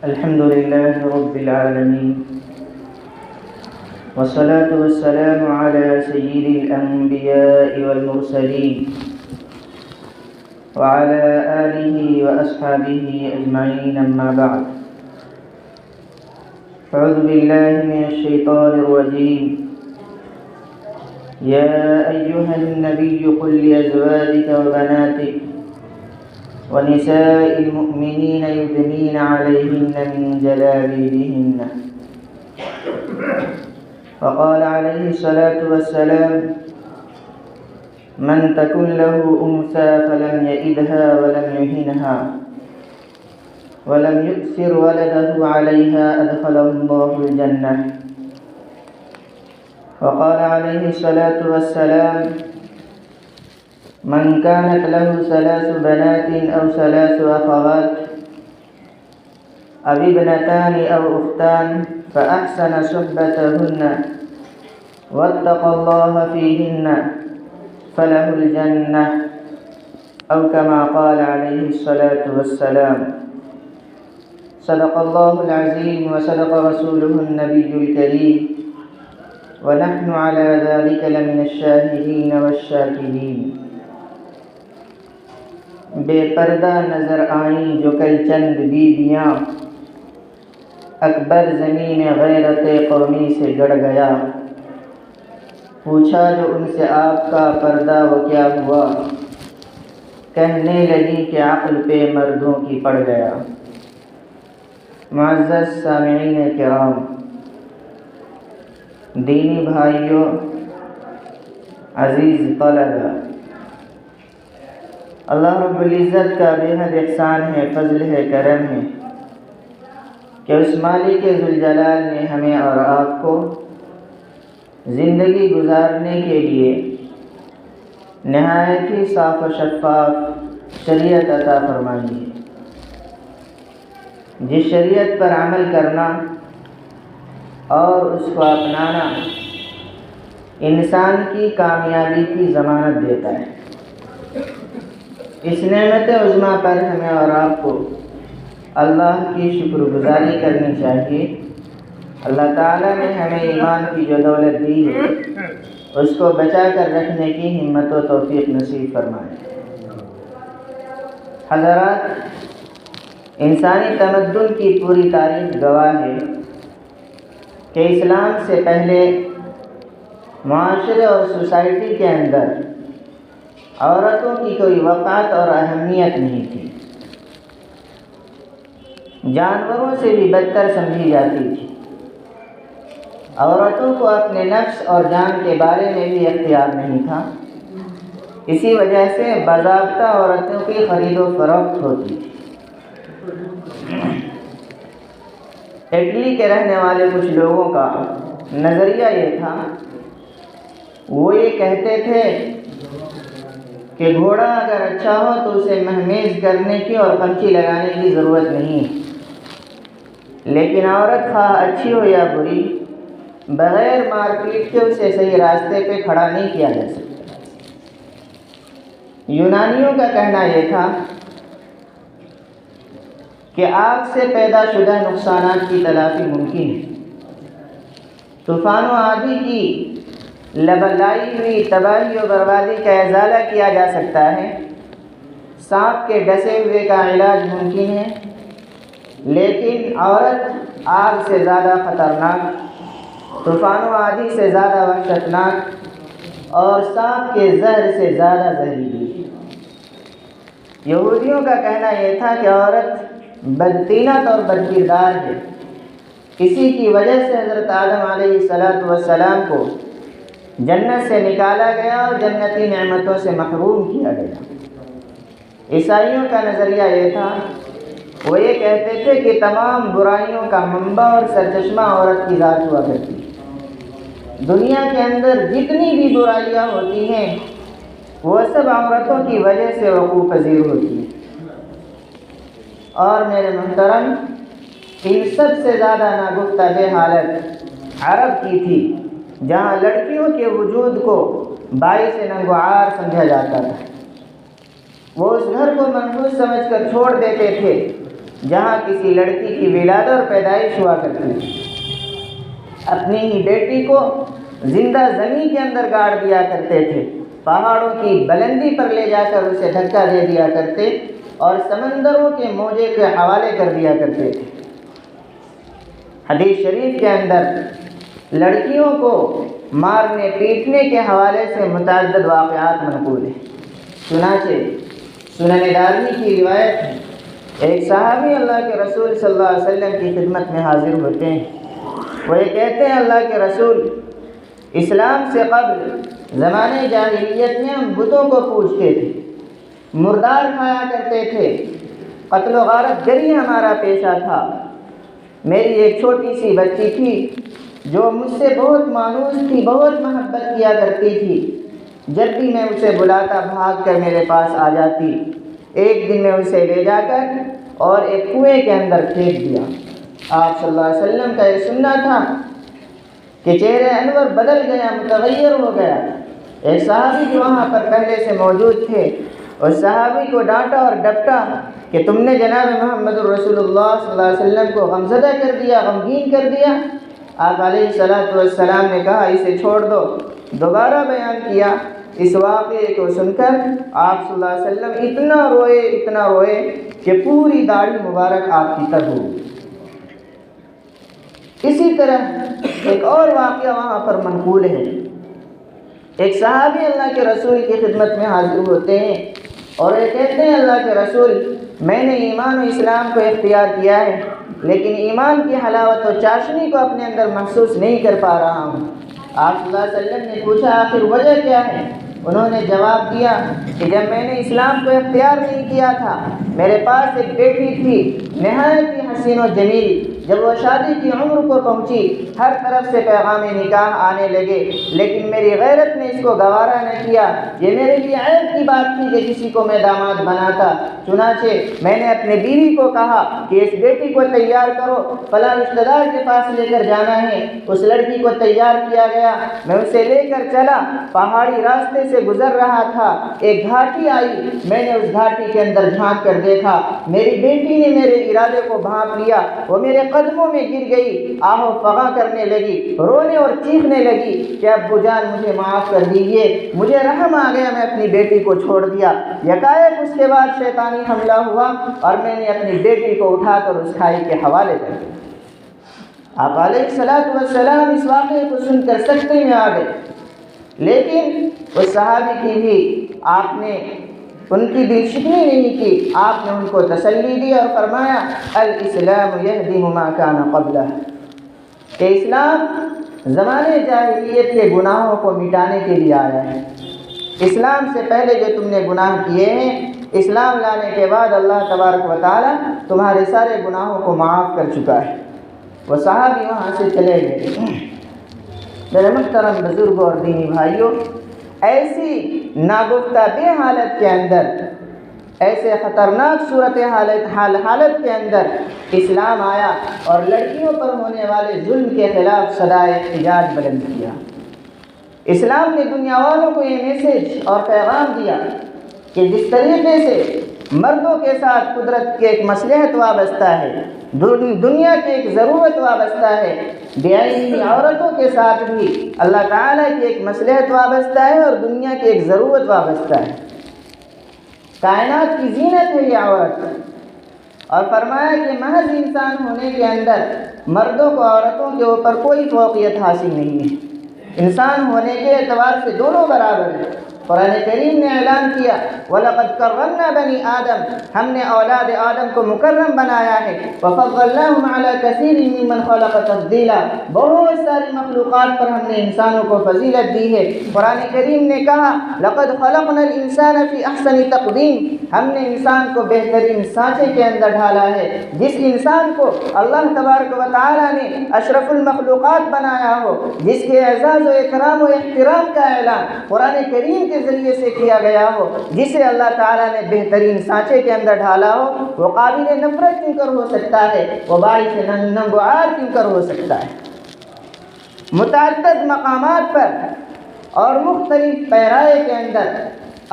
الحمد لله رب العالمين، والصلاة والسلام على سيد الأنبياء والمرسلين وعلى آله وأصحابه أجمعين، أما بعد. أعوذ بالله من الشيطان الرجيم. يا أيها النبي قل لأزواجك وبناتك ونساء المؤمنين يدنين عليهن من جلابيبهن. وقال عليه الصلاة والسلام: من تكن له أنثى فلم يئدها ولم يهنها ولم يؤثر ولده عليها أدخله الله الجنة. وقال عليه الصلاة والسلام: من كانت له 3 بنات أو 3 أخوات أو ابنتان أو أختان فأحسن صحبتهن واتقى الله فيهن فله الجنة، أو كما قال عليه الصلاة والسلام. صدق الله العظيم وصدق رسوله النبي الكريم، ونحن على ذلك لمن الشاهدين والشاكرين. بے پردہ نظر آئیں جو کل چند بیویاں، اکبر زمین غیرت قومی سے گڑ گیا. پوچھا جو ان سے آپ کا پردہ وہ کیا ہوا، کہنے لگی کہ عقل پہ مردوں کی پڑ گیا. معزز سامعین کرام، دینی بھائیوں، عزیز طلبہ، اللہ رب العزت کا بے حد احسان ہے، فضل ہے، کرم ہے کہ اس مالک ذوالجلال نے ہمیں اور آپ کو زندگی گزارنے کے لیے نہایت ہی صاف و شفاف شریعت عطا فرمائی ہے، جس شریعت پر عمل کرنا اور اس کو اپنانا انسان کی کامیابی کی ضمانت دیتا ہے. اس نعمت عظمیٰ پر ہمیں اور آپ کو اللہ کی شکر گزاری کرنی چاہیے. اللہ تعالیٰ نے ہمیں ایمان کی جو دولت دی ہے اس کو بچا کر رکھنے کی ہمت و توفیق نصیب فرمائے. حضرات، انسانی تمدن کی پوری تاریخ گواہ ہے کہ اسلام سے پہلے معاشرے اور سوسائٹی کے اندر عورتوں کی کوئی وقعت اور اہمیت نہیں تھی. جانوروں سے بھی بدتر سمجھی جاتی تھی. عورتوں کو اپنے نفس اور جان کے بارے میں بھی اختیار نہیں تھا. اسی وجہ سے باضابطہ عورتوں کی خرید و فروخت ہوتی تھی. اٹلی کے رہنے والے کچھ لوگوں کا نظریہ یہ تھا، وہ یہ کہتے تھے کہ گھوڑا اگر اچھا ہو تو اسے مہمیز کرنے کی اور پنچھی لگانے کی ضرورت نہیں، لیکن عورت خواہ اچھی ہو یا بری، بغیر مار پیٹ کے اسے صحیح راستے پہ کھڑا نہیں کیا جا سکتا. یونانیوں کا کہنا یہ تھا کہ آگ سے پیدا شدہ نقصانات کی تلافی ممکن ہے. طوفان و آندھی کی لبلائی ہوئی تباہی و بربادی کا ازالہ کیا جا سکتا ہے. سانپ کے ڈسے ہوئے کا علاج ممکن ہے، لیکن عورت آگ سے زیادہ خطرناک، طوفان و آندھی سے زیادہ وحشتناک اور سانپ کے زہر سے زیادہ زہریلی ہے. یہودیوں کا کہنا یہ تھا کہ عورت بدطینت اور بدکردار ہے. اسی کی وجہ سے حضرت آدم علیہ السلام کو جنت سے نکالا گیا اور جنتی نعمتوں سے محروم کیا گیا. عیسائیوں کا نظریہ یہ تھا، وہ یہ کہتے تھے کہ تمام برائیوں کا منبع اور سرچشمہ عورت کی ذات ہوا کرتی ہے. دنیا کے اندر جتنی بھی برائیاں ہوتی ہیں وہ سب عورتوں کی وجہ سے وقوع پذیر ہوتی ہیں. اور میرے محترم، ان سب سے زیادہ ناگفتہ حالت عرب کی تھی، جہاں لڑکیوں کے وجود کو باعث ننگ و عار سمجھا جاتا تھا. وہ اس گھر کو منحوس سمجھ کر چھوڑ دیتے تھے جہاں کسی لڑکی کی ولادت اور پیدائش ہوا کرتی تھی، اپنی ہی بیٹی کو زندہ زمین کے اندر گاڑ دیا کرتے تھے، پہاڑوں کی بلندی پر لے جا کر اسے دھکا دے دیا کرتے اور سمندروں کے موجے کے حوالے کر دیا کرتے تھے۔ حدیث شریف کے اندر لڑکیوں کو مارنے پیٹنے کے حوالے سے متعدد واقعات منقول ہیں۔ چنانچہ سنن دارمی کی روایت ہے، ایک صحابی اللہ کے رسول صلی اللہ علیہ وسلم کی خدمت میں حاضر ہوتے ہیں۔ وہ یہ کہتے ہیں، اللہ کے رسول، اسلام سے قبل زمانے جاہلیت میں ہم بتوں کو پوجتے تھے، مردار کھایا کرتے تھے، قتل و غارت گری ہمارا پیشہ تھا۔ میری ایک چھوٹی سی بچی تھی جو مجھ سے بہت مانوس تھی، بہت محبت کیا کرتی تھی۔ جب بھی میں اسے بلاتا بھاگ کر میرے پاس آ جاتی۔ ایک دن میں اسے لے جا کر اور ایک کنویں کے اندر پھینک دیا۔ آپ صلی اللہ علیہ وسلم کا یہ سننا تھا کہ چہرہ انور بدل گیا، متغیر ہو گیا۔ ایک صحابی جو وہاں پر پہلے سے موجود تھے، اس صحابی کو ڈانٹا اور ڈپٹا کہ تم نے جناب محمد رسول اللہ صلی اللہ علیہ وسلم کو غمزدہ کر دیا، غمگین کر دیا۔ آپ علیہ السلام نے کہا اسے چھوڑ دو۔ دوبارہ بیان کیا۔ اس واقعے کو سن کر آپ صلی اللہ علیہ وسلم اتنا روئے کہ پوری داڑھی مبارک آپ کی تر ہو۔ اسی طرح ایک اور واقعہ وہاں پر منقول ہے۔ ایک صحابی اللہ کے رسول کی خدمت میں حاضر ہوتے ہیں اور یہ کہتے ہیں، اللہ کے رسول، میں نے ایمان و اسلام کو اختیار کیا ہے، لیکن ایمان کی حلاوت و چاشنی کو اپنے اندر محسوس نہیں کر پا رہا ہوں۔ آپ صلی اللہ علیہ وسلم نے پوچھا آخر وجہ کیا ہے؟ انہوں نے جواب دیا کہ جب میں نے اسلام کو اختیار نہیں کیا تھا، میرے پاس ایک بیٹی تھی نہایت ہی حسین و جمیل۔ جب وہ شادی کی عمر کو پہنچی، ہر طرف سے پیغام نکاح آنے لگے، لیکن میری غیرت نے اس کو گوارا نہ کیا۔ یہ میرے لیے عیب کی بات تھی کہ کسی کو میں داماد بناتا۔ چنانچہ میں نے اپنے بیوی کو کہا کہ اس بیٹی کو تیار کرو، فلاں رشتہ دار کے پاس لے کر جانا ہے۔ اس لڑکی کو تیار کیا گیا، میں اسے لے کر چلا، پہاڑی راستے سے گزر رہا تھا، ایک گھاٹی آئی، میں نے اس گھاٹی کے اندر جھانک کر دیکھا، میری بیٹی نے میرے ارادے کو بھانپ لیا، وہ میرے قدموں میں گر گئی، آہو فغاں کرنے لگی، رونے اور چیخنے لگی کہ ابو جان مجھے معاف کر دیجیے۔ مجھے رحم آ گیا، میں اپنی بیٹی کو چھوڑ دیا۔ یکایک اس کے بعد شیطانی حملہ ہوا اور میں نے اپنی بیٹی کو اٹھا کر اس کھائی کے حوالے کر دیا۔ آپ علیہ السلام اس واقعے کو سن کر سکتے میں آ گئے، لیکن اس صحابی کی بھی آپ نے ان کی دل شکنی نہیں کی، آپ نے ان کو تسلی دی اور فرمایا الاسلام یہدم ما کان قبلہ، کہ اسلام زمانے جاہلیت کے گناہوں کو مٹانے کے لیے آیا ہے۔ اسلام سے پہلے جو تم نے گناہ کیے ہیں، اسلام لانے کے بعد اللہ تبارک و تعالی تمہارے سارے گناہوں کو معاف کر چکا ہے۔ وہ صحابی وہاں سے چلے گئے۔ میرے محترم بزرگوں اور دینی بھائیوں، ایسی ناگفتہ بے حالت کے اندر، ایسے خطرناک صورت حالت کے اندر اسلام آیا اور لڑکیوں پر ہونے والے ظلم کے خلاف صدائے احتجاج بلند کیا۔ اسلام نے دنیا والوں کو یہ میسج اور پیغام دیا کہ جس طریقے سے مردوں کے ساتھ قدرت کے ایک مصلحت وابستہ ہے، دنیا کی ایک ضرورت وابستہ ہے، بے عینی عورتوں کے ساتھ بھی اللہ تعالیٰ کی ایک مصلحت وابستہ ہے اور دنیا کی ایک ضرورت وابستہ ہے۔ کائنات کی زینت ہے یہ عورت، اور فرمایا کہ محض انسان ہونے کے اندر مردوں کو عورتوں کے اوپر کوئی فوقیت حاصل نہیں ہے، انسان ہونے کے اعتبار سے دونوں برابر ہیں۔ قرآن کریم نے اعلان کیا وَلَقَدْ كَرَّمْنَا بَنِي آدم، ہم نے اولاد آدم کو مکرم بنایا ہے، وَفَضَّلْنَاهُمْ عَلَى كَثِيرٍ مِّمَّنْ خَلَقَ تَفْضِيلًا، بہت ساری مخلوقات پر ہم نے انسانوں کو فضیلت دی ہے۔ قرآن کریم نے کہا لَقَدْ خَلَقْنَا الْإِنسَانَ فِي أَحْسَنِ تَقْوِيمٍ، ہم نے انسان کو بہترین سانچے کے اندر ڈھالا ہے۔ جس انسان کو اللہ تبارک و تعالیٰ نے اشرف المخلوقات بنایا ہو، جس کے اعزاز و اکرام و احترام کا اعلان قرآن کریم کے ذریعے سے کیا گیا ہو، جسے اللہ تعالیٰ نے بہترین سانچے کے اندر ڈھالا ہو، وہ قابل نفرت کیوں کر ہو سکتا ہے، وہ باعث ننگ و عار کیوں کر ہو سکتا ہے۔ متعدد مقامات پر اور مختلف پیرائے کے اندر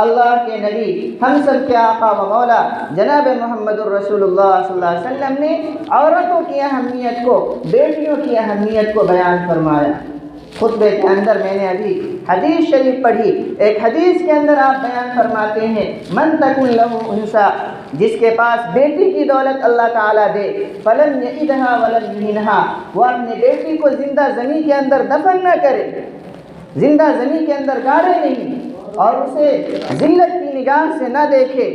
اللہ کے نبی ہم سب کے آقا و مولا جناب محمد الرسول اللہ صلی اللہ علیہ وسلم نے عورتوں کی اہمیت کو، بیٹیوں کی اہمیت کو بیان فرمایا۔ خطبے کے اندر میں نے ابھی حدیث شریف پڑھی، ایک حدیث کے اندر آپ بیان فرماتے ہیں من تکن لہ انثی، جس کے پاس بیٹی کی دولت اللہ تعالیٰ دے، فلم یعدھا ولم یہنھا، وہ اپنے بیٹی کو زندہ زمین کے اندر دفن نہ کرے، زندہ زمین کے اندر گاڑے نہیں، اور اسے ذلت کی نگاہ سے نہ دیکھے،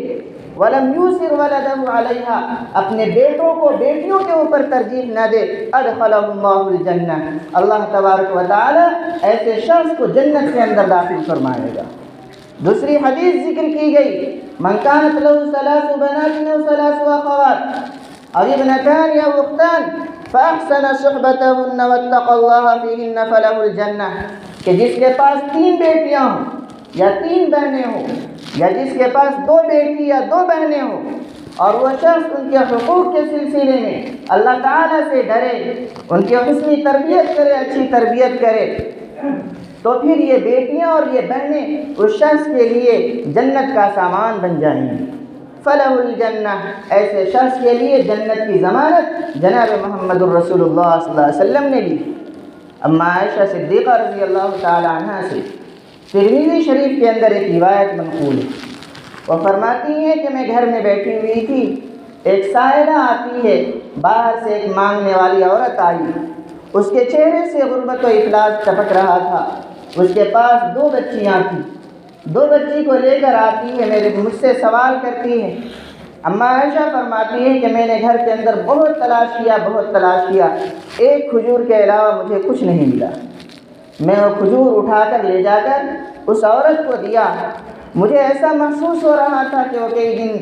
ولم یوسر ولدہ علیہا، اپنے بیٹوں کو بیٹیوں کے اوپر ترجیح نہ دے، ادخلہ اللہ الجنہ، اللہ تبارک و تعالی ایسے شخص کو جنت کے اندر داخل فرمائے گا۔ دوسری حدیث ذکر کی گئی، من کانت لہ ثلاث بنات او ثلاث اخوات او ابنتان او اختان فاحسن صحبتهن واتقى الله فيهن فله الجنہ، کہ جس کے پاس 3 بیٹیاں ہوں یا 3 بہنیں ہوں، یا جس کے پاس 2 بیٹی یا 2 بہنیں ہوں، اور وہ شخص ان کے حقوق کے سلسلے میں اللہ تعالیٰ سے ڈرے، ان کی حسنی تربیت کرے، اچھی تربیت کرے، تو پھر یہ بیٹیاں اور یہ بہنیں اس شخص کے لیے جنت کا سامان بن جائیں گی۔ فلہ الجنہ، ایسے شخص کے لیے جنت کی ضمانت جناب محمد الرسول اللہ صلی اللہ علیہ وسلم نے لی۔ اما عائشہ صدیقہ رضی اللہ تعالی عنہا سے ترمذی شریف کے اندر ایک روایت منقول ہے، وہ فرماتی ہیں کہ میں گھر میں بیٹھی ہوئی تھی، ایک سائلہ آتی ہے، باہر سے ایک مانگنے والی عورت آئی، اس کے چہرے سے غربت و افلاس ٹپک رہا تھا، اس کے پاس 2 بچیاں تھیں، 2 بچی کو لے کر آتی ہے، مجھ سے سوال کرتی ہے۔ اما عائشہ فرماتی ہے کہ میں نے گھر کے اندر بہت تلاش کیا، ایک کھجور کے علاوہ مجھے کچھ نہیں ملا۔ میں وہ کھجور اٹھا کر لے جا کر اس عورت کو دیا، مجھے ایسا محسوس ہو رہا تھا کہ وہ کئی دن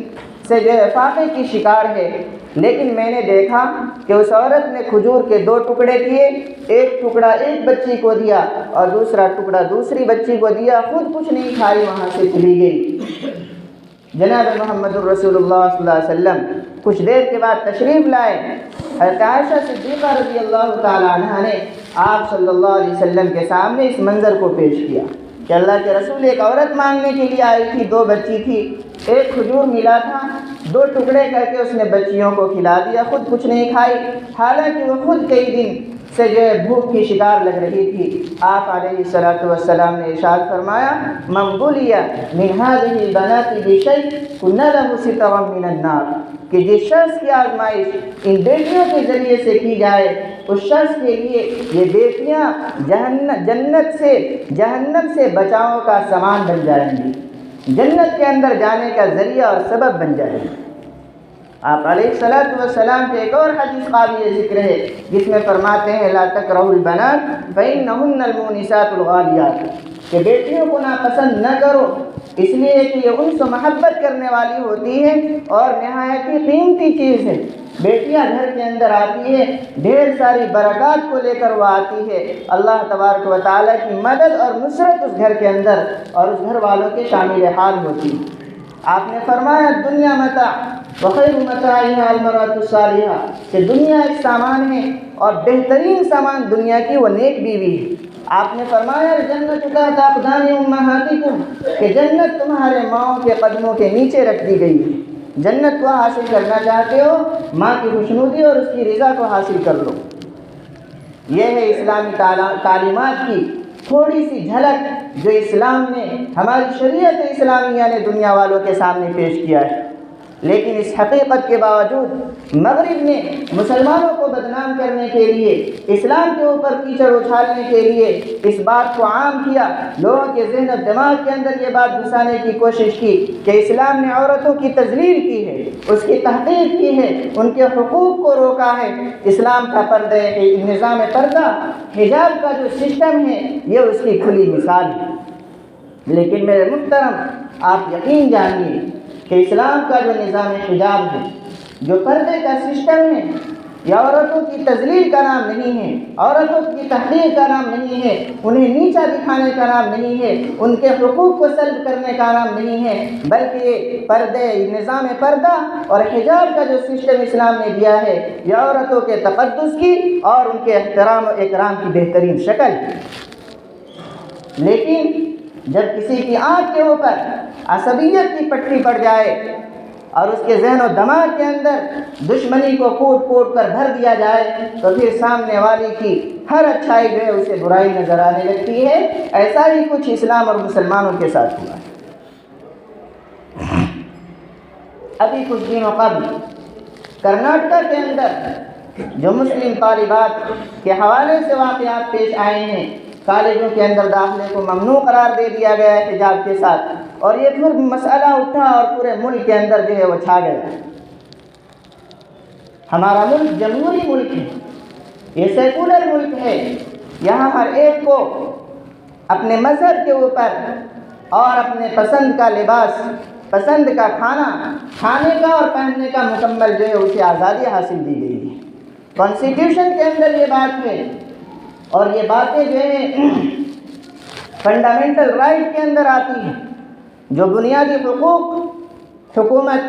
سے جو ہے فاقے کی شکار ہے، لیکن میں نے دیکھا کہ اس عورت نے کھجور کے 2 ٹکڑے کیے، ایک ٹکڑا ایک بچی کو دیا اور دوسرا ٹکڑا دوسری بچی کو دیا، خود کچھ نہیں کھائی، وہاں سے چلی گئی۔ جناب محمد الرسول اللہ صلی اللہ علیہ وسلم کچھ دیر کے بعد تشریف لائے، حضرت عائشہ صدیقہ رضی اللہ تعالی عنہا نے آپ صلی اللہ علیہ وسلم کے سامنے اس منظر کو پیش کیا کہ اللہ کے رسول، ایک عورت مانگنے کے لیے آئی تھی، 2 بچی تھی، ایک کھجور ملا تھا، 2 ٹکڑے کر کے اس نے بچیوں کو کھلا دیا، خود کچھ نہیں کھائی، حالانکہ وہ خود کئی دن سے جو ہے بھوک کی شکار لگ رہی تھی۔ آپ علیہ الصلوۃ والسلام نے ارشاد فرمایا، من بلی من هذه البنات بشیء کن له سترا من النار، کہ جس شخص کی آزمائش ان بیٹیوں کے ذریعے سے کی جائے، اس شخص کے لیے یہ بیٹیاں جہنم سے بچاؤ کا سامان بن جائیں گی، جنت کے اندر جانے کا ذریعہ اور سبب بن جائیں گی۔ آپ علیہ الصلوۃ والسلام کے ایک اور حدیث قابل ذکر ہے جس میں فرماتے ہیں لا تکرہوا البنات فإنہن المونسات الغالیات، کہ بیٹیوں کو ناپسند نہ کرو، اس لیے کہ یہ انس و محبت کرنے والی ہوتی ہے اور نہایت ہی قیمتی چیز ہے۔ بیٹیاں گھر کے اندر آتی ہے، ڈھیر ساری برکات کو لے کر وہ آتی ہے، اللہ تبارک و تعالیٰ کی مدد اور نصرت اس گھر کے اندر اور اس گھر والوں کے شامل حال ہوتی ہے۔ آپ نے فرمایا دنیا متاع وخیر متاعها المرأة الصالحہ، کہ دنیا ایک سامان ہے اور بہترین سامان دنیا کی وہ نیک بیوی ہے۔ آپ نے فرمایا الجنۃ تحت اقدام امہاتکم، کہ جنت تمہارے ماؤں کے قدموں کے نیچے رکھ دی گئی ہے، جنت کو حاصل کرنا چاہتے ہو، ماں کی خوشنودی اور اس کی رضا کو حاصل کر لو۔ یہ ہے اسلامی تعلیمات کی تھوڑی سی جھلک جو اسلام نے، ہماری شریعت اسلامیہ نے دنیا والوں کے سامنے پیش کیا ہے۔ لیکن اس حقیقت کے باوجود مغرب نے مسلمانوں کو بدنام کرنے کے لیے، اسلام کے اوپر کیچڑ اچھالنے کے لیے اس بات کو عام کیا، لوگوں کے ذہن و دماغ کے اندر یہ بات گھسانے کی کوشش کی کہ اسلام نے عورتوں کی تذلیل کی ہے، اس کی تحقیر کی ہے، ان کے حقوق کو روکا ہے۔ اسلام کا پردہ، نظام پردہ، حجاب کا جو سسٹم ہے، یہ اس کی کھلی مثال ہے۔ لیکن میرے محترم، آپ یقین جانیے کہ اسلام کا جو نظام حجاب ہے، جو پردے کا سسٹم ہے، یہ عورتوں کی تذلیل کا نام نہیں ہے، عورتوں کی تحقیر کا نام نہیں ہے، انہیں نیچا دکھانے کا نام نہیں ہے، ان کے حقوق کو سلب کرنے کا نام نہیں ہے، بلکہ یہ پردے، نظام پردہ اور حجاب کا جو سسٹم اسلام نے دیا ہے، یہ عورتوں کے تقدس کی اور ان کے احترام و اکرام کی بہترین شکل ہے۔ لیکن جب کسی کی آنکھ کے اوپر عصبیت کی پٹی پڑ جائے اور اس کے ذہن و دماغ کے اندر دشمنی کو کوٹ کوٹ کر بھر دیا جائے تو پھر سامنے والی کی ہر اچھائی جو ہے اسے برائی نظر آنے لگتی ہے۔ ایسا ہی کچھ اسلام اور مسلمانوں کے ساتھ ہوا ہے۔ ابھی کچھ دنوں قبل کرناٹکا کے اندر جو مسلم طالبات کے حوالے سے واقعات پیش آئے ہیں، کالجوں کے اندر داخلے کو ممنوع قرار دے دیا گیا ہے حجاب کے ساتھ، اور یہ پھر مسئلہ اٹھا اور پورے ملک کے اندر جو ہے وہ چھا گیا۔ ہمارا ملک جمہوری ملک ہے، یہ سیکولر ملک ہے، یہاں ہر ایک کو اپنے مذہب کے اوپر اور اپنے پسند کا لباس، پسند کا کھانا کھانے کا اور پہننے کا مکمل جو ہے اسے آزادی حاصل دی گئی ہے۔ کانسٹیٹیوشن کے اندر یہ بات ہے، اور یہ باتیں جو ہیں فنڈامنٹل رائٹ کے اندر آتی ہیں، جو بنیادی حقوق حکومت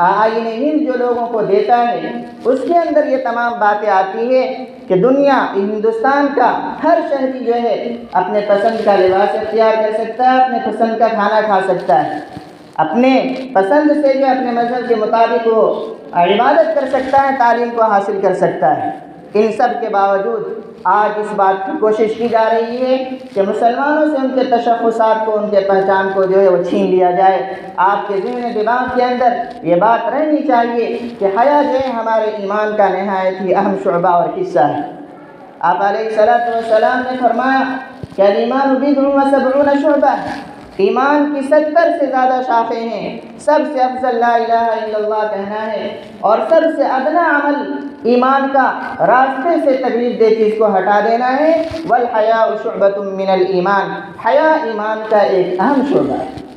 آئین ہند جو لوگوں کو دیتا ہے، اس کے اندر یہ تمام باتیں آتی ہے کہ دنیا ہندوستان کا ہر شہری جو ہے اپنے پسند کا لباس اختیار کر سکتا ہے، اپنے پسند کا کھانا کھا سکتا ہے، اپنے پسند سے جو اپنے مذہب کے مطابق وہ عبادت کر سکتا ہے، تعلیم کو حاصل کر سکتا ہے۔ ان سب کے باوجود آج اس بات کی کوشش کی جا رہی ہے کہ مسلمانوں سے ان کے تشخصات کو، ان کے پہچان کو جو ہے وہ چھین لیا جائے۔ آپ کے ذہن دماغ کے اندر یہ بات رہنی چاہیے کہ حیا جو ہے ہمارے ایمان کا نہایت ہی اہم شعبہ اور حصہ ہے۔ آپ علیہ الصلوۃ والسلام نے فرمایا کہ الایمان بضع وسبعون شعبہ، ایمان کی 70 سے زیادہ شاخیں ہیں، سب سے افضل لا الہ الا اللہ کہنا ہے، اور سب سے ادنا عمل ایمان کا راستے سے تکلیف دہ چیز کو ہٹا دینا ہے۔ والحیاء شعبۃ من الایمان، حیا ایمان کا ایک اہم شعبہ ہے۔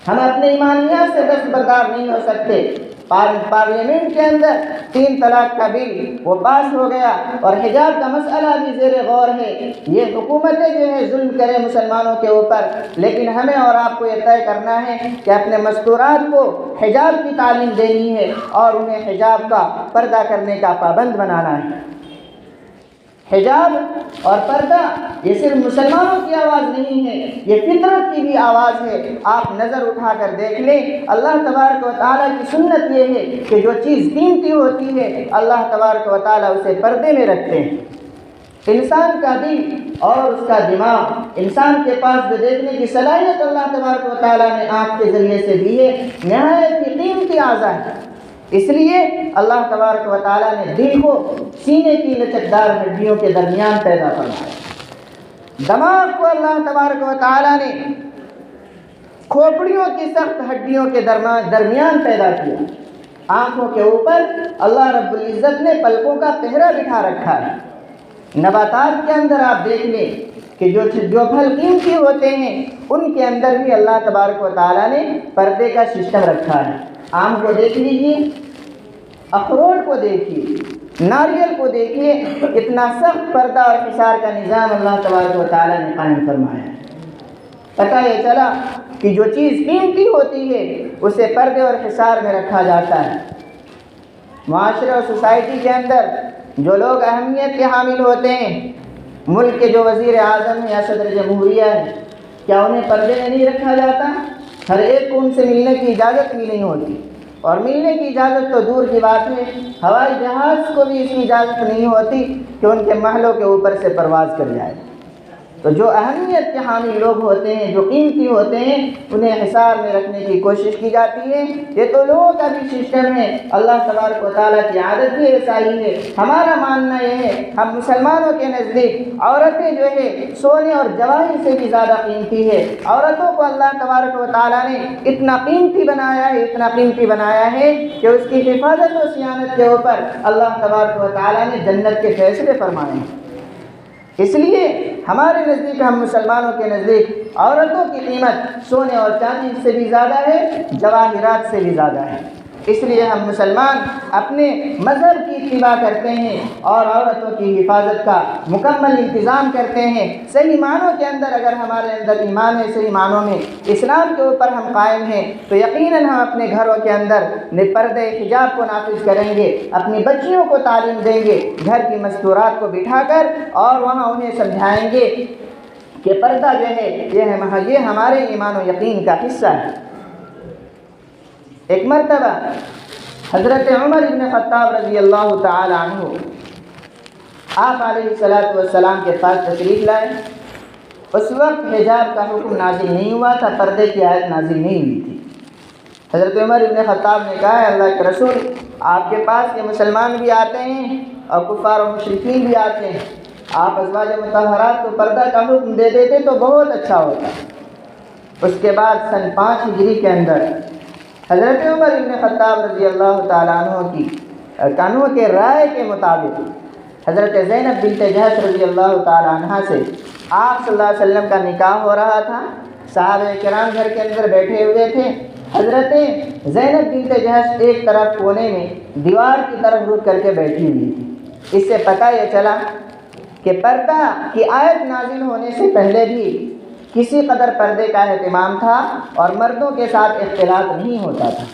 ہم اپنے ایمانیات سے دستبردار نہیں ہو سکتے۔ پارلیمنٹ کے اندر 3 طلاق کا بل وہ پاس ہو گیا، اور حجاب کا مسئلہ بھی زیر غور ہے۔ یہ حکومتیں جو ہے ظلم کریں مسلمانوں کے اوپر، لیکن ہمیں اور آپ کو یہ طے کرنا ہے کہ اپنے مستورات کو حجاب کی تعلیم دینی ہے اور انہیں حجاب کا پردہ کرنے کا پابند بنانا ہے۔ حجاب اور پردہ یہ صرف مسلمانوں کی آواز نہیں ہے، یہ فطرت کی بھی آواز ہے۔ آپ نظر اٹھا کر دیکھ لیں، اللہ تبارک و تعالیٰ کی سنت یہ ہے کہ جو چیز قیمتی ہوتی ہے اللہ تبارک و تعالیٰ اسے پردے میں رکھتے ہیں۔ انسان کا دل اور اس کا دماغ، انسان کے پاس جو دیکھنے کی صلاحیت اللہ تبارک و تعالیٰ نے آنکھ کے ذریعے سے دی ہے، نہایت ہی قیمتی اعضاء ہے۔ اس لیے اللہ تبارک و تعالیٰ نے دل کو سینے کی لچکدار ہڈیوں کے درمیان پیدا فرمایا، دماغ کو اللہ تبارک و تعالیٰ نے کھوپڑیوں کی سخت ہڈیوں کے درمیان پیدا کیا۔ آنکھوں کے اوپر اللہ رب العزت نے پلکوں کا پہرا بٹھا رکھا ہے۔ نباتات کے اندر آپ دیکھ لیں کہ جو پھل قیمتی ہوتے ہیں ان کے اندر بھی اللہ تبارک و تعالیٰ نے پردے کا سسٹم رکھا ہے۔ آم کو دیکھ لیجیے، اخروٹ کو دیکھیے، ناریل کو دیکھیے، اتنا سخت پردہ اور حصار کا نظام اللہ تبارک و تعالیٰ نے قائم فرمایا ہے۔ پتہ یہ چلا کہ جو چیز قیمتی ہوتی ہے اسے پردے اور حصار میں رکھا جاتا ہے۔ معاشرے اور سوسائٹی کے اندر جو لوگ اہمیت کے حامل ہوتے ہیں، ملک کے جو وزیر اعظم ہیں یا صدر جمہوریہ ہیں، کیا انہیں پردے میں نہیں رکھا جاتا؟ ہر ایک کو ان سے ملنے کی اجازت بھی نہیں ہوتی، اور ملنے کی اجازت تو دور کی بات ہے، ہوائی جہاز کو بھی اس کی اجازت نہیں ہوتی کہ ان کے محلوں کے اوپر سے پرواز کر جائے۔ تو جو اہمیت کے حامل لوگ ہوتے ہیں، جو قیمتی ہوتے ہیں، انہیں حصار میں رکھنے کی کوشش کی جاتی ہے۔ یہ تو لوگوں کا بھی سسٹم ہے، اللہ تبارک و تعالیٰ کی عادت بھی ایسا ہی ہے۔ ہمارا ماننا یہ ہے، ہم مسلمانوں کے نزدیک عورتیں جو ہے سونے اور جواہر سے بھی زیادہ قیمتی ہے۔ عورتوں کو اللہ تبارک و تعالیٰ نے اتنا قیمتی بنایا ہے، اتنا قیمتی بنایا ہے کہ اس کی حفاظت و صیانت کے اوپر اللہ تبارک و تعالیٰ نے جنت کے فیصلے فرمائے ہیں۔ اس لیے ہمارے نزدیک، ہم مسلمانوں کے نزدیک عورتوں کی قیمت سونے اور چاندی سے بھی زیادہ ہے، جواہرات سے بھی زیادہ ہے۔ اس لیے ہم مسلمان اپنے مذہب کی اتباع کرتے ہیں اور عورتوں کی حفاظت کا مکمل انتظام کرتے ہیں۔ صحیح معنوں کے اندر اگر ہمارے اندر ایمان ہے، صحیح معنوں میں اسلام کے اوپر ہم قائم ہیں، تو یقیناً ہم اپنے گھروں کے اندر پردے حجاب کو نافذ کریں گے، اپنی بچیوں کو تعلیم دیں گے، گھر کی مستورات کو بٹھا کر، اور وہاں انہیں سمجھائیں گے کہ پردہ جو ہے یہ ہمارے ایمان و یقین کا حصہ ہے۔ ایک مرتبہ حضرت عمر بن خطاب رضی اللہ تعالی عنہ آپ علیہ السلام کے پاس تشریف لائے۔ اس وقت حجاب کا حکم نازل نہیں ہوا تھا، پردے کی آیت نازل نہیں ہوئی تھی۔ حضرت عمر بن خطاب نے کہا ہے اللہ کے رسول، آپ کے پاس یہ مسلمان بھی آتے ہیں اور کفار و مشرکین بھی آتے ہیں، آپ ازواج مطہرات کو پردہ کا حکم دے دیتے تو بہت اچھا ہوتا۔ اس کے بعد سن 5 ہجری کے اندر حضرت عمر بن خطاب رضی اللہ تعالیٰ عنہ کی قانون کے رائے کے مطابق حضرت زینب بنت جحش رضی اللہ تعالیٰ عنہ سے آپ صلی اللہ علیہ وسلم کا نکاح ہو رہا تھا۔ صحابہ کرام گھر کے اندر بیٹھے ہوئے تھے۔ حضرت زینب بنت جحش ایک طرف کونے میں دیوار کی طرف رک کر کے بیٹھی ہوئی تھی۔ اس سے پتہ یہ چلا کہ پردہ کی آیت نازل ہونے سے پہلے بھی کسی قدر پردے کا اہتمام تھا اور مردوں کے ساتھ اختلاط نہیں ہوتا تھا۔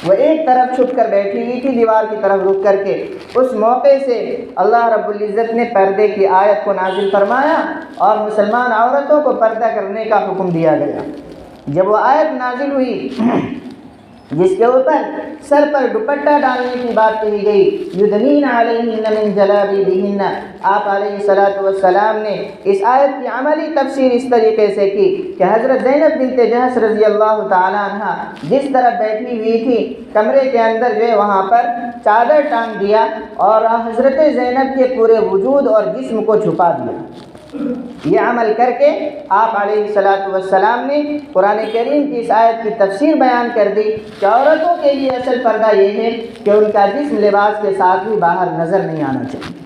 وہ ایک طرف چھپ کر بیٹھی ہوئی تھی دیوار کی طرف رک کر کے۔ اس موقع سے اللہ رب العزت نے پردے کی آیت کو نازل فرمایا اور مسلمان عورتوں کو پردہ کرنے کا حکم دیا گیا۔ جب وہ آیت نازل ہوئی جس کے اوپر سر پر دوپٹہ ڈالنے کی بات کہی گئی، یدنین علیہن من جلابیبہن، آپ علیہ السلام نے اس آیت کی عملی تفسیر اس طریقے سے کی کہ حضرت زینب بنت جحش رضی اللہ تعالیٰ عنہ جس طرح بیٹھی ہوئی تھی کمرے کے اندر جو ہے وہاں پر چادر ٹانگ دیا اور حضرت زینب کے پورے وجود اور جسم کو چھپا دیا۔ یہ عمل کر کے آپ علیہ السلام نے قرآن کریم کی اس آیت کی تفسیر بیان کر دی کہ عورتوں کے لیے اصل پردہ یہ ہے کہ ان کا جسم لباس کے ساتھ بھی باہر نظر نہیں آنا چاہیے۔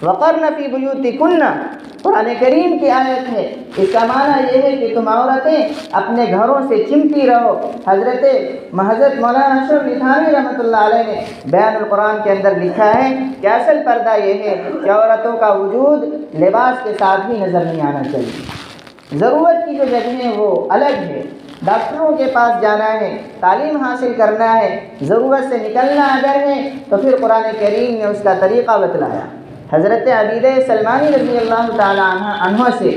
وقرن فی بیوتکن قرآن کریم کی آیت ہے، اس کا معنی یہ ہے کہ تم عورتیں اپنے گھروں سے چمٹی رہو۔ حضرت مولانا اشرف علی تھانوی رحمۃ اللہ علیہ نے بیان القرآن کے اندر لکھا ہے کہ اصل پردہ یہ ہے کہ عورتوں کا وجود لباس کے ساتھ بھی نظر نہیں آنا چاہیے۔ ضرورت کی جو جگہ ہے وہ الگ ہے، ڈاکٹروں کے پاس جانا ہے، تعلیم حاصل کرنا ہے، ضرورت سے نکلنا اگر ہے تو پھر قرآن کریم نے اس کا طریقہ بتلایا۔ حضرت عبیدہ سلمانی رضی اللہ تعالیٰ عنہ سے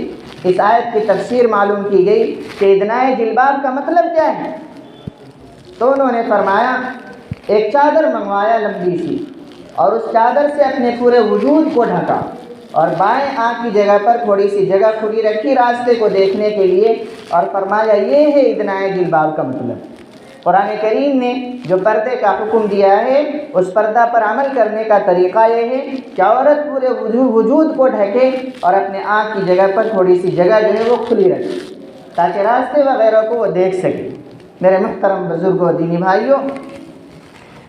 اس آیت کی تفسیر معلوم کی گئی کہ ادنائے جلباب کا مطلب کیا ہے، تو انہوں نے فرمایا ایک چادر منگوایا لمبی سی اور اس چادر سے اپنے پورے وجود کو ڈھکا اور بائیں آنکھ کی جگہ پر تھوڑی سی جگہ کھلی رکھی راستے کو دیکھنے کے لیے اور فرمایا یہ ہے ادنائے جلباب کا مطلب۔ قرآن کریم نے جو پردے کا حکم دیا ہے اس پردہ پر عمل کرنے کا طریقہ یہ ہے کہ عورت پورے وجود کو ڈھکے اور اپنے آنکھ کی جگہ پر تھوڑی سی جگہ جو ہے وہ کھلی رکھے تاکہ راستے وغیرہ کو وہ دیکھ سکے۔ میرے محترم بزرگوں، دینی بھائیوں،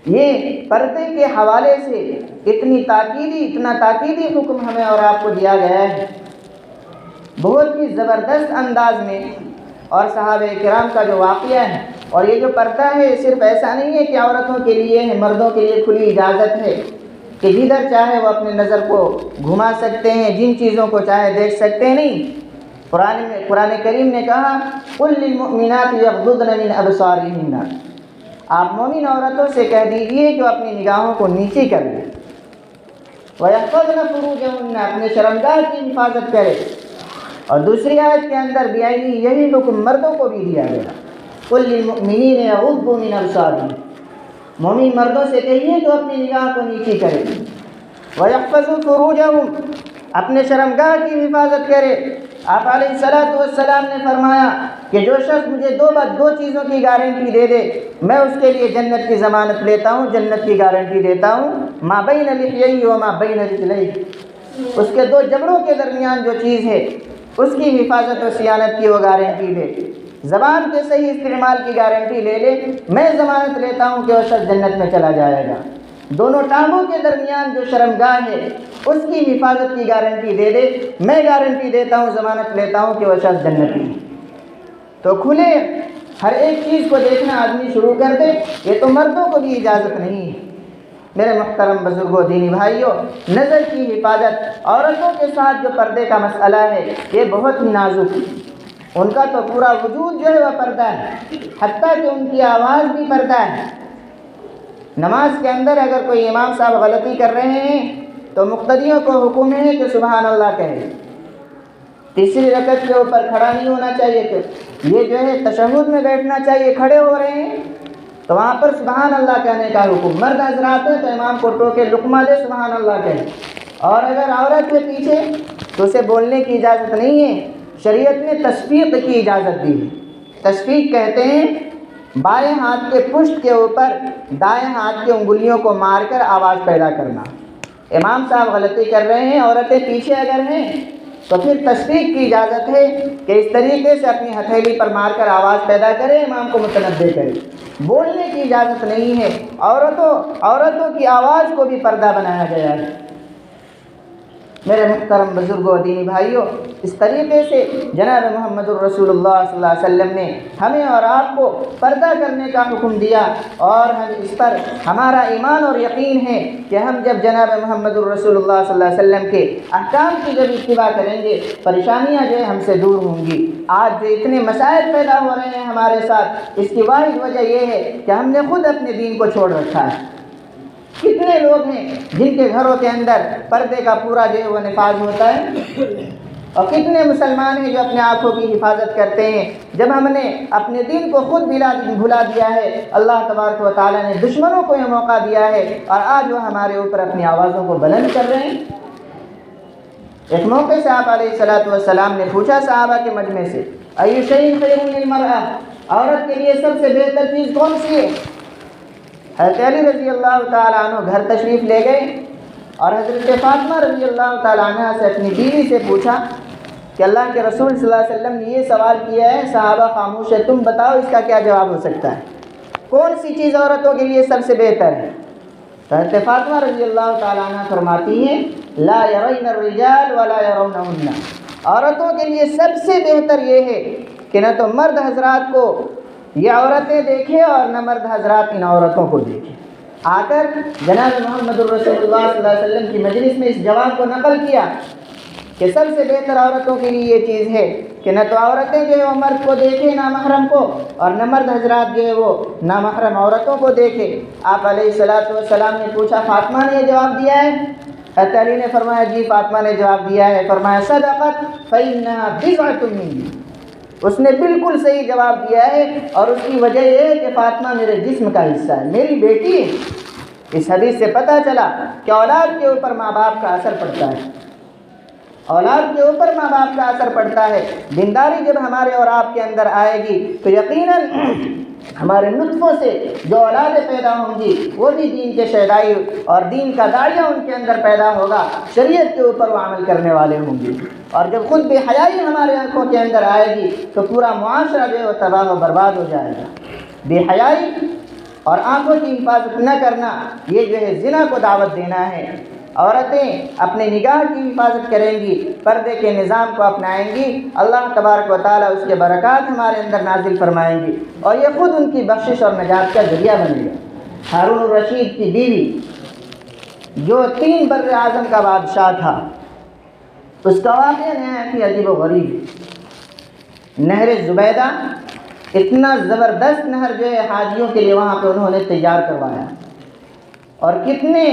یہ پردے کے حوالے سے اتنا تاکیدی حکم ہمیں اور آپ کو دیا گیا ہے، بہت ہی زبردست انداز میں۔ اور صحابہ کرام کا جو واقعہ ہے اور یہ جو پردہ ہے صرف ایسا نہیں ہے کہ عورتوں کے لیے ہے، مردوں کے لیے کھلی اجازت ہے کہ جدھر چاہے وہ اپنے نظر کو گھما سکتے ہیں، جن چیزوں کو چاہے دیکھ سکتے ہیں۔ نہیں، قرآن کریم نے کہا قل للمؤمنات یغضضن من ابصارہن، آپ مومن عورتوں سے کہہ دیجئے کہ وہ اپنی نگاہوں کو نیچی کر لیں، وَيَحْفَظْنَ فُرُوجَهُنَّ، اپنے شرمگاہ کی حفاظت کرے۔ اور دوسری آیت کے اندر بھی یہی حکم مردوں کو بھی دیا گیا، قل للمؤمنین یغضوا من ابصارہم، مومن مردوں سے کہیے کہ اپنی نگاہ کو نیچی کرے، وَيَحْفَظُوا فُرُوجَهُمْ، اپنے شرمگاہ کی حفاظت کرے۔ آپ علیہ السلام نے فرمایا کہ جو شخص مجھے دو چیزوں کی گارنٹی دے دے میں اس کے لیے جنت کی ضمانت لیتا ہوں، جنت کی گارنٹی دیتا ہوں۔ ما بین لحییہ وما بین رجلیہ، اس کے دو جبڑوں کے درمیان جو چیز ہے اس کی حفاظت و صیانت کی وہ گارنٹی لے، زبان کے صحیح استعمال کی گارنٹی لے لے، میں ضمانت لیتا ہوں کہ وہ شخص جنت میں چلا جائے گا۔ دونوں ٹانگوں کے درمیان جو شرمگاہ ہے اس کی حفاظت کی گارنٹی دے دے، میں گارنٹی دیتا ہوں، ضمانت لیتا ہوں کہ وہ شخص جنتی ہے۔ تو کھلے ہر ایک چیز کو دیکھنا آدمی شروع کر دے، یہ تو مردوں کو بھی اجازت نہیں ہے۔ میرے محترم بزرگوں، دینی بھائیوں، نظر کی حفاظت، عورتوں کے ساتھ جو پردے کا مسئلہ ہے یہ بہت ہی نازک ہے۔ ان کا تو پورا وجود جو ہے وہ پردہ ہے، حتیٰ کہ ان کی آواز بھی پردہ ہے۔ نماز کے اندر اگر کوئی امام صاحب غلطی کر رہے ہیں تو مقتدیوں کو حکم ہے کہ سبحان اللہ کہیں، تیسری رکعت کے اوپر کھڑا نہیں ہونا چاہیے، کہ یہ جو ہے تشہد میں بیٹھنا چاہیے، کھڑے ہو رہے ہیں تو وہاں پر سبحان اللہ کہنے کا حکم۔ مرد حضرات ہیں تو امام کو ٹوکے لقمہ دے سبحان اللہ کہیں، اور اگر عورت ہے پیچھے تو اسے بولنے کی اجازت نہیں ہے۔ شریعت نے تصفیق کی اجازت دی ہے۔ تصفیق کہتے ہیں بائیں ہاتھ کے پشت کے اوپر دائیں ہاتھ کی انگلیوں کو مار کر آواز پیدا کرنا۔ امام صاحب غلطی کر رہے ہیں، عورتیں پیچھے اگر ہیں تو پھر تصفیق کی اجازت ہے کہ اس طریقے سے اپنی ہتھیلی پر مار کر آواز پیدا کرے، امام کو متنبہ کرے۔ بولنے کی اجازت نہیں ہے۔ عورتوں کی آواز کو بھی پردہ بنایا گیا ہے۔ میرے محترم بزرگوں و دینی بھائیوں، اس طریقے سے جناب محمد الرسول اللہ صلی اللہ علیہ وسلم نے ہمیں اور آپ کو پردہ کرنے کا حکم دیا، اور ہم اس پر ہمارا ایمان اور یقین ہے کہ ہم جب جناب محمد الرسول اللہ صلی اللہ علیہ وسلم کے احکام کی جب اتباع کریں گے، پریشانیاں جو ہے ہم سے دور ہوں گی۔ آج جو اتنے مسائل پیدا ہو رہے ہیں ہمارے ساتھ، اس کی واحد وجہ یہ ہے کہ ہم نے خود اپنے دین کو چھوڑ رکھا ہے۔ کتنے لوگ ہیں جن کے گھروں کے اندر پردے کا پورا جو ہے وہ نفاذ ہوتا ہے، اور کتنے مسلمان ہیں جو اپنے آنکھوں کی حفاظت کرتے ہیں۔ جب ہم نے اپنے دین کو خود بھلا دیا ہے، اللہ تبارک و تعالیٰ نے دشمنوں کو یہ موقع دیا ہے، اور آج وہ ہمارے اوپر اپنی آوازوں کو بلند کر رہے ہیں۔ ایک موقع سے آپ علیہ الصلوۃ والسلام نے پوچھا صحابہ کے مجمع سے، ای شیء خیر للمرأة، عورت کے لیے سب سے بہتر چیز کون سی ہے؟ حضرت علی رضی اللہ تعالیٰ عنہ گھر تشریف لے گئے، اور حضرت فاطمہ رضی اللہ تعالیٰ عنہ سے اپنی بیوی سے پوچھا کہ اللہ کے رسول صلی اللہ علیہ وسلم نے یہ سوال کیا ہے، صحابہ خاموش ہے، تم بتاؤ اس کا کیا جواب ہو سکتا ہے؟ کون سی چیز عورتوں کے لیے سب سے بہتر ہے؟ حضرت فاطمہ رضی اللہ تعالیٰ عنہ فرماتی ہیں، لا یرین الرجال ولا یرونہن، عورتوں کے لیے سب سے بہتر یہ ہے کہ نہ تو مرد حضرات کو یہ عورتیں دیکھیں اور نہ مرد حضرات ان عورتوں کو دیکھیں۔ آ کر جناب محمد الرسول اللہ صلی اللہ علیہ وسلم کی مجلس میں اس جواب کو نقل کیا کہ سب سے بہتر عورتوں کے لیے یہ چیز ہے کہ نہ تو عورتیں جو ہے وہ مرد کو دیکھیں نامحرم کو، اور نہ مرد حضرات جو ہے وہ نامحرم عورتوں کو دیکھیں۔ آپ علیہ الصلوۃ والسلام نے پوچھا فاطمہ نے یہ جواب دیا ہے؟ حضرت علی نے فرمایا جی فاطمہ نے جواب دیا ہے۔ فرمایا صدقت فإنها بضعة منی، اس نے بالکل صحیح جواب دیا ہے، اور اس کی وجہ یہ ہے کہ فاطمہ میرے جسم کا حصہ ہے، میری بیٹی ہے۔ اس حدیث سے پتہ چلا کہ اولاد کے اوپر ماں باپ کا اثر پڑتا ہے، اولاد کے اوپر ماں باپ کا اثر پڑتا ہے۔ دینداری جب ہمارے اور آپ کے اندر آئے گی تو یقیناً ہمارے نطفوں سے جو اولادیں پیدا ہوں گی وہ بھی دین کے شہدائی اور دین کا داعیہ ان کے اندر پیدا ہوگا، شریعت کے اوپر وہ عمل کرنے والے ہوں گے۔ اور جب خود بے حیائی ہمارے آنکھوں کے اندر آئے گی تو پورا معاشرہ جو ہے وہ تباہ و برباد ہو جائے گا۔ بے حیائی اور آنکھوں کی حفاظت نہ کرنا، یہ جو ہے زنا کو دعوت دینا ہے۔ عورتیں اپنے نگاہ کی حفاظت کریں گی، پردے کے نظام کو اپنائیں گی، اللہ تبارک و تعالیٰ اس کے برکات ہمارے اندر نازل فرمائیں گی، اور یہ خود ان کی بخشش اور نجات کا ذریعہ بنے گا۔ ہارون الرشید کی بیوی جو 3 بر اعظم کا بادشاہ تھا، اس کا واقعہ نہایت ہی عجیب و غریب۔ نہر زبیدہ، اتنا زبردست نہر جو ہے حاجیوں کے لیے وہاں پہ انہوں نے تیار کروایا، اور کتنے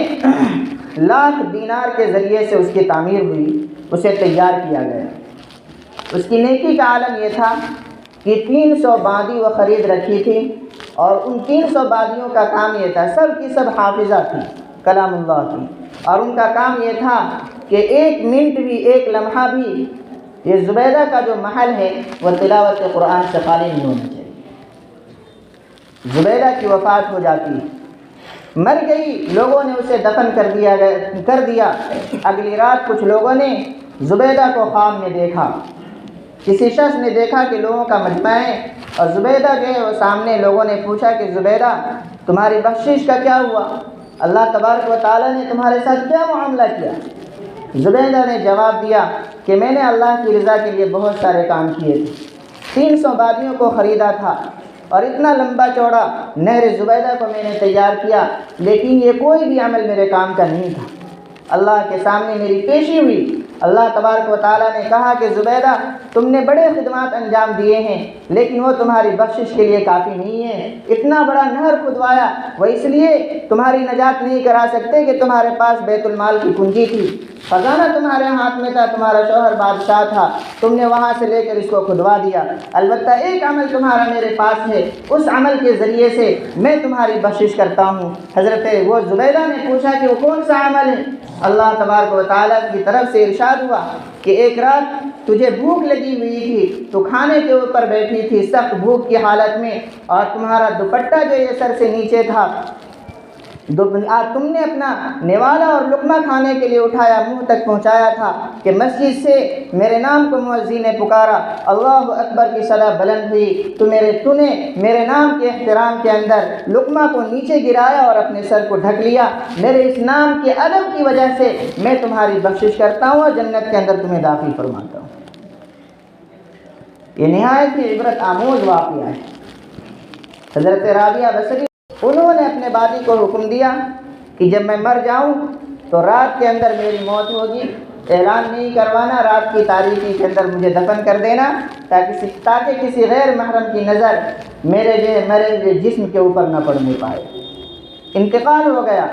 لاکھ دینار کے ذریعے سے اس کی تعمیر ہوئی، اسے تیار کیا گیا۔ اس کی نیکی کا عالم یہ تھا کہ 300 بادی وہ خرید رکھی تھی، اور ان 300 بادیوں کا کام یہ تھا، سب کی سب حافظہ تھی کلام اللہ کی، اور ان کا کام یہ تھا کہ 1 منٹ بھی، 1 لمحہ بھی یہ زبیدہ کا جو محل ہے وہ تلاوت قرآن سے خالی نہیں ہونا چاہیے۔ زبیدہ کی وفات ہو جاتی، مر گئی، لوگوں نے اسے دفن کر دیا۔ اگلی رات کچھ لوگوں نے زبیدہ کو خواب میں دیکھا، کسی شخص نے دیکھا کہ لوگوں کا مجمع ہے، اور زبیدہ جو ہے وہ سامنے، لوگوں نے پوچھا کہ زبیدہ تمہاری بخشش کا کیا ہوا؟ اللہ تبارک و تعالیٰ نے تمہارے ساتھ کیا معاملہ کیا؟ زبیدہ نے جواب دیا کہ میں نے اللہ کی رضا کے لیے بہت سارے کام کیے تھے، 300 بادیوں کو خریدا تھا، اور اتنا لمبا چوڑا نہر زبیدہ کو میں نے تیار کیا، لیکن یہ کوئی بھی عمل میرے کام کا نہیں تھا۔ اللہ کے سامنے میری پیشی ہوئی اللہ تبارک و تعالیٰ نے کہا کہ زبیدہ تم نے بڑے خدمات انجام دیے ہیں، لیکن وہ تمہاری بخشش کے لیے کافی نہیں ہے۔ اتنا بڑا نہر کھدوایا، وہ اس لیے تمہاری نجات نہیں کرا سکتے کہ تمہارے پاس بیت المال کی کنجی تھی، خزانہ تمہارے ہاتھ میں تھا، تمہارا شوہر بادشاہ تھا، تم نے وہاں سے لے کر اس کو کھدوا دیا۔ البتہ ایک عمل تمہارا میرے پاس ہے، اس عمل کے ذریعے سے میں تمہاری بخشش کرتا ہوں۔ حضرت وہ زبیدہ نے پوچھا کہ وہ کون سا عمل ہے؟ اللہ تبارک و تعالیٰ کی طرف سے ارشاد ہوا کہ ایک رات تجھے بھوک لگی ہوئی تھی، تو کھانے کے اوپر بیٹھی تھی سخت بھوک کی حالت میں، اور تمہارا دوپٹہ جو یہ سر سے نیچے تھا، تم نے اپنا نوالا اور لقمہ کھانے کے لیے اٹھایا، منہ تک پہنچایا تھا کہ مسجد سے میرے نام کو مؤذن نے پکارا، اللہ اکبر کی صدا بلند ہوئی، تو نے میرے نام کے احترام کے اندر لقمہ کو نیچے گرایا اور اپنے سر کو ڈھک لیا۔ میرے اس نام کے ادب کی وجہ سے میں تمہاری بخشش کرتا ہوں اور جنت کے اندر تمہیں داخل فرماتا ہوں۔ یہ نہایت ہی عبرت آموز واقعہ ہے۔ حضرت رابعہ بصری انہوں نے اپنے بادی کو حکم دیا کہ جب میں مر جاؤں تو رات کے اندر میری موت ہوگی، اعلان نہیں کروانا، رات کی تاریکی کے اندر مجھے دفن کر دینا تاکہ کسی غیر محرم کی نظر میرے مرے ہوئے جسم کے اوپر نہ پڑنے پائے۔ انتقال ہو گیا۔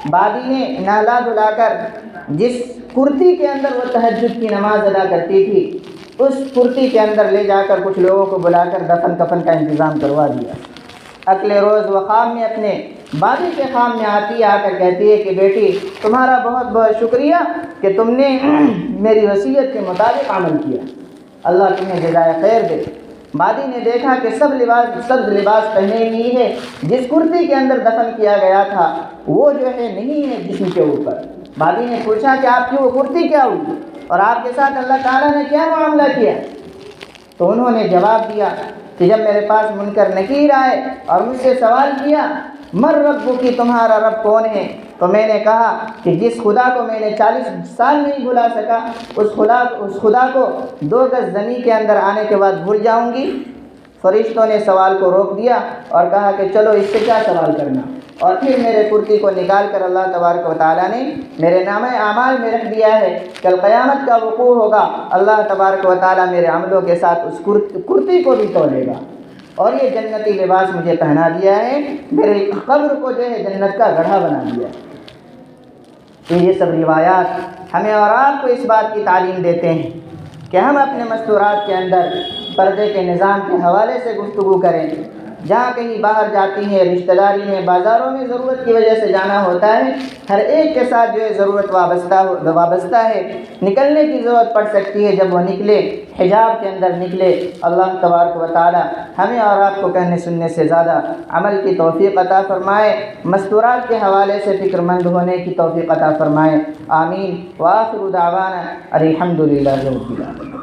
بادی نے نہلا دھلا کر جس کرتی کے اندر وہ تہجد کی نماز ادا کرتی تھی، اس کرتی کے اندر لے جا کر کچھ لوگوں کو بلا کر دفن کفن کا انتظام کروا دیا۔ اگلے روز وہ خواب میں اپنے بادی کے خواب میں آتی، آ کر کہتی ہے کہ بیٹی تمہارا بہت بہت شکریہ کہ تم نے میری وصیت کے مطابق عمل کیا، اللہ تمہیں جزائے خیر دے۔ بادی نے دیکھا کہ سبز لباس پہنے ہوئی ہے، جس کرتی کے اندر دفن کیا گیا تھا وہ جو ہے نہیں ہے جسم کے اوپر۔ بادی نے پوچھا کہ آپ کی وہ کرتی کیا ہوئی اور آپ کے ساتھ اللہ تعالیٰ نے کیا معاملہ کیا؟ تو انہوں نے جواب دیا کہ جب میرے پاس منکر نکیر آئے اور مجھ سے سوال کیا مر رب کی، تمہارا رب کون ہے، تو میں نے کہا کہ جس خدا کو میں نے 40 سال نہیں بھلا سکا، اس خدا کو 2 گز زمین کے اندر آنے کے بعد بھول جاؤں گی۔ فرشتوں نے سوال کو روک دیا اور کہا کہ چلو اس سے کیا سوال کرنا، اور پھر میرے کرتی کو نکال کر اللہ تبارک و تعالیٰ نے میرے نامہ اعمال میں رکھ دیا ہے، کل قیامت کا وقوع ہوگا، اللہ تبارک و تعالیٰ میرے عملوں کے ساتھ اس کرتی کو بھی تولے گا، اور یہ جنتی لباس مجھے پہنا دیا ہے، میرے قبر کو جو ہے جنت کا گڑھا بنا دیا ہے۔ یہ سب روایات ہمیں اور آپ کو اس بات کی تعلیم دیتے ہیں کہ ہم اپنے مستورات کے اندر پردے کے نظام کے حوالے سے گفتگو کریں۔ جہاں کہیں باہر جاتی ہیں، رشتہ داری میں، بازاروں میں ضرورت کی وجہ سے جانا ہوتا ہے، ہر ایک کے ساتھ جو ہے ضرورت وابستہ ہے، نکلنے کی ضرورت پڑ سکتی ہے، جب وہ نکلے حجاب کے اندر نکلے۔ اللہ تبارک و تعالی ہمیں اور آپ کو کہنے سننے سے زیادہ عمل کی توفیق عطا فرمائے، مستورات کے حوالے سے فکر مند ہونے کی توفیق عطا فرمائے، آمین۔ وآخر دعوانا الحمد للہ رب العالمین۔